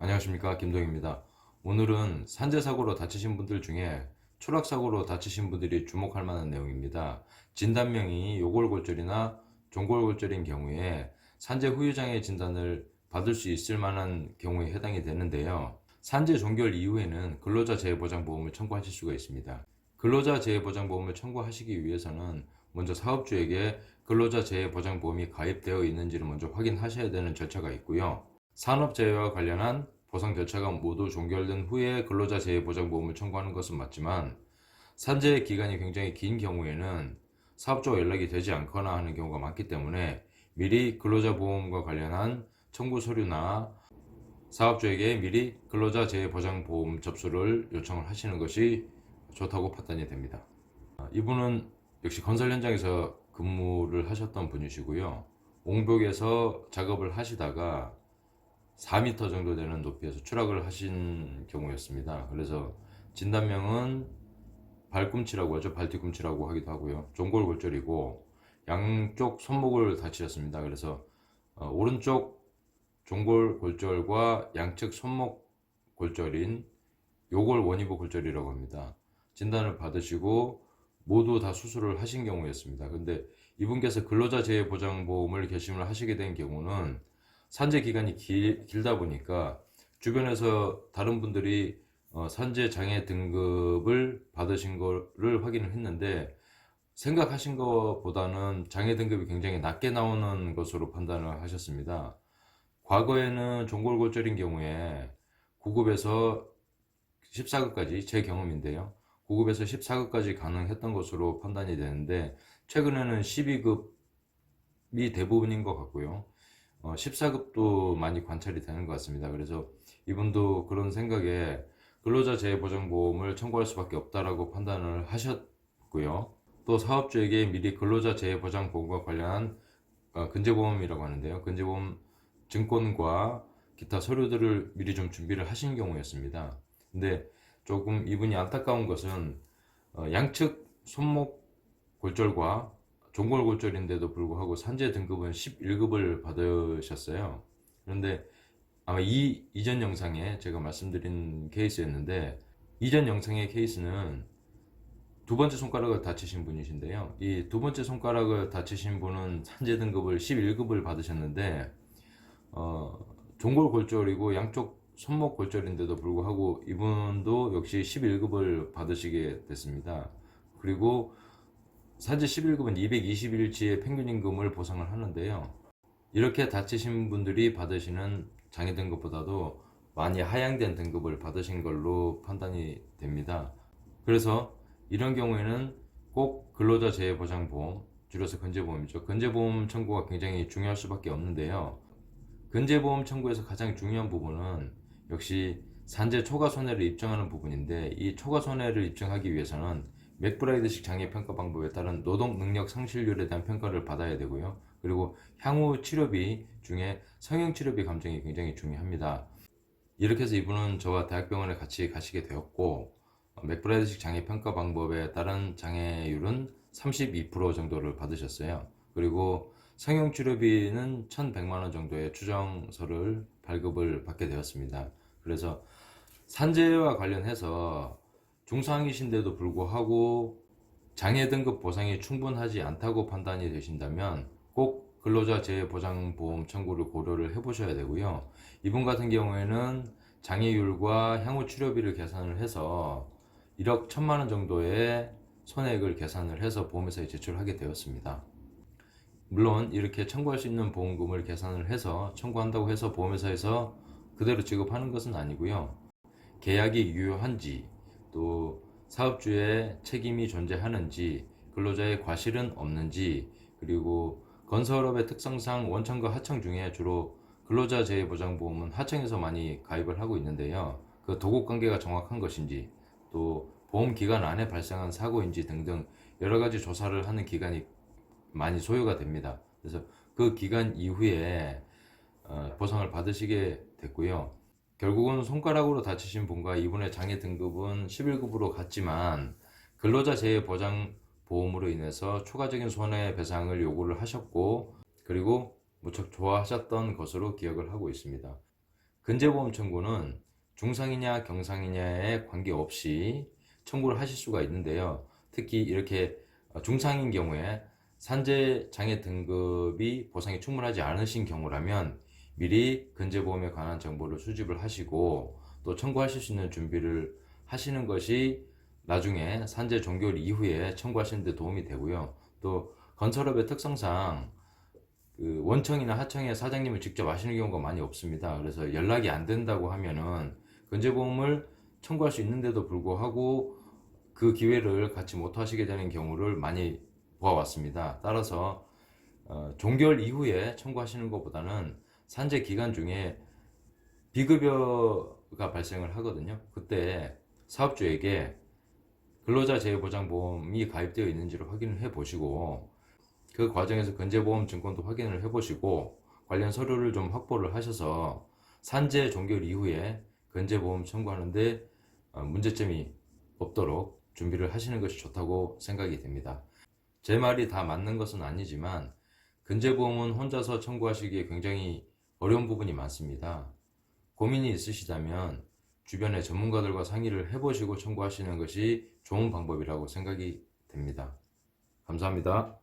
안녕하십니까, 김동입니다. 오늘은 산재사고로 다치신 분들 중에 추락사고로 다치신 분들이 주목할 만한 내용입니다. 진단명이 요골골절이나 종골골절인 경우에 산재 후유장애 진단을 받을 수 있을 만한 경우에 해당이 되는데요. 산재 종결 이후에는 근로자 재해보장보험을 청구하실 수가 있습니다. 근로자 재해보장보험을 청구하시기 위해서는 먼저 사업주에게 근로자 재해보장보험이 가입되어 있는지를 먼저 확인하셔야 되는 절차가 있고요. 산업재해와 관련한 보상 절차가 모두 종결된 후에 근로자 재해보장보험을 청구하는 것은 맞지만, 산재 기간이 굉장히 긴 경우에는 사업주와 연락이 되지 않거나 하는 경우가 많기 때문에 미리 근로자 보험과 관련한 청구 서류나 사업주에게 미리 근로자 재해보장보험 접수를 요청을 하시는 것이 좋다고 판단이 됩니다. 이분은 역시 건설 현장에서 근무를 하셨던 분이시고요. 옹벽에서 작업을 하시다가 4m 정도 되는 높이에서 추락을 하신 경우였습니다. 그래서 진단명은 발꿈치라고 하죠. 발뒤꿈치라고 하기도 하고요. 종골골절이고 양쪽 손목을 다치셨습니다. 그래서 오른쪽 종골골절과 양측 손목 골절인 요골 원위부 골절이라고 합니다. 진단을 받으시고 모두 다 수술을 하신 경우였습니다. 근데 이분께서 근로자 재해보장보험을 결심을 하시게 된 경우는 산재 기간이 길다 보니까 주변에서 다른 분들이 산재 장애 등급을 받으신 거를 확인을 했는데, 생각하신 것보다는 장애 등급이 굉장히 낮게 나오는 것으로 판단을 하셨습니다. 과거에는 종골골절인 경우에 9급에서 14급까지, 제 경험인데요, 9급에서 14급까지 가능했던 것으로 판단이 되는데, 최근에는 12급이 대부분인 것 같고요. 14급도 많이 관찰이 되는 것 같습니다. 그래서 이분도 그런 생각에 근로자 재해보장보험을 청구할 수밖에 없다라고 판단을 하셨고요. 또 사업주에게 미리 근로자 재해보장보험과 관련한 근제보험이라고 하는데요, 근제보험 증권과 기타 서류들을 미리 좀 준비를 하신 경우였습니다. 근데 조금 이분이 안타까운 것은 양측 손목 골절과 종골골절인데도 불구하고 산재 등급은 11급을 받으셨어요. 그런데 아마 이전 영상에 제가 말씀드린 케이스였는데, 이전 영상의 케이스는 두 번째 손가락을 다치신 분이신데요. 이 두 번째 손가락을 다치신 분은 산재 등급을 11급을 받으셨는데, 종골골절이고 양쪽 손목 골절인데도 불구하고 이분도 역시 11급을 받으시게 됐습니다. 그리고 산재 11급은 220일치의 평균 임금을 보상을 하는데요. 이렇게 다치신 분들이 받으시는 장애 등급보다도 많이 하향된 등급을 받으신 걸로 판단이 됩니다. 그래서 이런 경우에는 꼭 근로자 재해보장보험, 줄여서 근제보험이죠. 근제보험 청구가 굉장히 중요할 수밖에 없는데요. 근제보험 청구에서 가장 중요한 부분은 역시 산재 초과 손해를 입증하는 부분인데, 이 초과 손해를 입증하기 위해서는 맥브라이드식 장애 평가 방법에 따른 노동 능력 상실률에 대한 평가를 받아야 되고요. 그리고 향후 치료비 중에 성형 치료비 감정이 굉장히 중요합니다. 이렇게 해서 이분은 저와 대학병원에 같이 가시게 되었고, 맥브라이드식 장애 평가 방법에 따른 장애율은 32% 정도를 받으셨어요. 그리고 성형 치료비는 1,100만 원 정도의 추정서를 발급을 받게 되었습니다. 그래서 산재와 관련해서 중상이신데도 불구하고 장애 등급 보상이 충분하지 않다고 판단이 되신다면 꼭 근로자 재해보장보험 청구를 고려를 해보셔야 되고요. 이분 같은 경우에는 장애율과 향후 치료비를 계산을 해서 1억 1천만 원 정도의 손해액을 계산을 해서 보험회사에 제출하게 되었습니다. 물론 이렇게 청구할 수 있는 보험금을 계산을 해서 청구한다고 해서 보험회사에서 그대로 지급하는 것은 아니고요. 계약이 유효한지, 또 사업주의 책임이 존재하는지, 근로자의 과실은 없는지, 그리고 건설업의 특성상 원청과 하청 중에 주로 근로자 재해보장보험은 하청에서 많이 가입을 하고 있는데요. 그 도급관계가 정확한 것인지, 또 보험 기간 안에 발생한 사고인지 등등 여러 가지 조사를 하는 기간이 많이 소요가 됩니다. 그래서 그 기간 이후에 보상을 받으시게 됐고요. 결국은 손가락으로 다치신 분과 이분의 장애 등급은 11급으로 갔지만 근로자 재해보장보험으로 인해서 추가적인 손해배상을 요구를 하셨고, 그리고 무척 좋아하셨던 것으로 기억을 하고 있습니다. 근제보험 청구는 중상이냐 경상이냐에 관계없이 청구를 하실 수가 있는데요. 특히 이렇게 중상인 경우에 산재장애 등급이 보상이 충분하지 않으신 경우라면 미리 근제보험에 관한 정보를 수집을 하시고 또 청구하실 수 있는 준비를 하시는 것이 나중에 산재 종결 이후에 청구하시는 데 도움이 되고요. 또 건설업의 특성상 그 원청이나 하청의 사장님을 직접 아시는 경우가 많이 없습니다. 그래서 연락이 안 된다고 하면은 근제보험을 청구할 수 있는데도 불구하고 그 기회를 갖지 못하시게 되는 경우를 많이 보아왔습니다. 따라서 종결 이후에 청구하시는 것보다는 산재 기간 중에 비급여가 발생을 하거든요. 그때 사업주에게 근로자 재해보장보험이 가입되어 있는지를 확인을 해 보시고 그 과정에서 근제보험 증권도 확인을 해 보시고 관련 서류를 좀 확보를 하셔서 산재 종결 이후에 근제보험 청구하는데 문제점이 없도록 준비를 하시는 것이 좋다고 생각이 됩니다. 제 말이 다 맞는 것은 아니지만 근제보험은 혼자서 청구하시기에 굉장히 어려운 부분이 많습니다. 고민이 있으시다면 주변의 전문가들과 상의를 해보시고 청구하시는 것이 좋은 방법이라고 생각이 됩니다. 감사합니다.